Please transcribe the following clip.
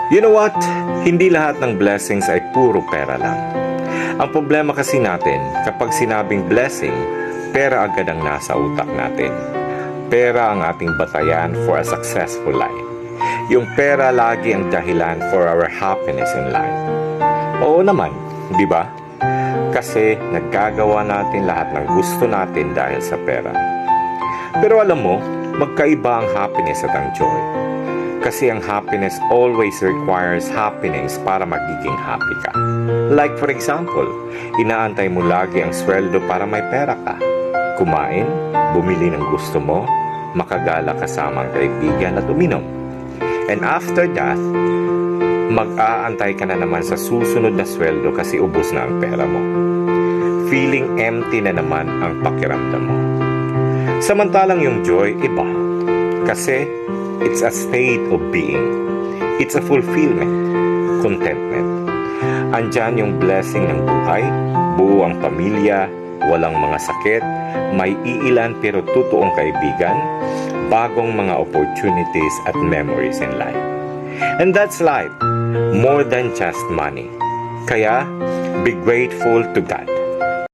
You know what? Hindi lahat ng blessings ay puro pera lang. Ang problema kasi natin, kapag sinabing blessing, pera agad ang nasa utak natin. Pera ang ating batayan for a successful life. Yung pera lagi ang dahilan for our happiness in life. Oo naman, di ba? Kasi naggagawa natin lahat ng gusto natin dahil sa pera. Pero alam mo, magkaiba ang happiness at ang joy. Kasi ang happiness always requires happiness para magiging happy ka. Like for example, inaantay mo lagi ang sweldo para may pera ka. Kumain, bumili ng gusto mo, makagala kasama ang kaibigan at uminom. And after that, mag-aantay ka na naman sa susunod na sweldo kasi ubos na ang pera mo. Feeling empty na naman ang pakiramdam mo. Samantalang yung joy, iba. Kasi it's a state of being. It's a fulfillment, contentment. Andyan yung blessing ng buhay, buo ang pamilya, walang mga sakit, may iilan pero totoong kaibigan, bagong mga opportunities at memories in life. And that's life, more than just money. Kaya, be grateful to God.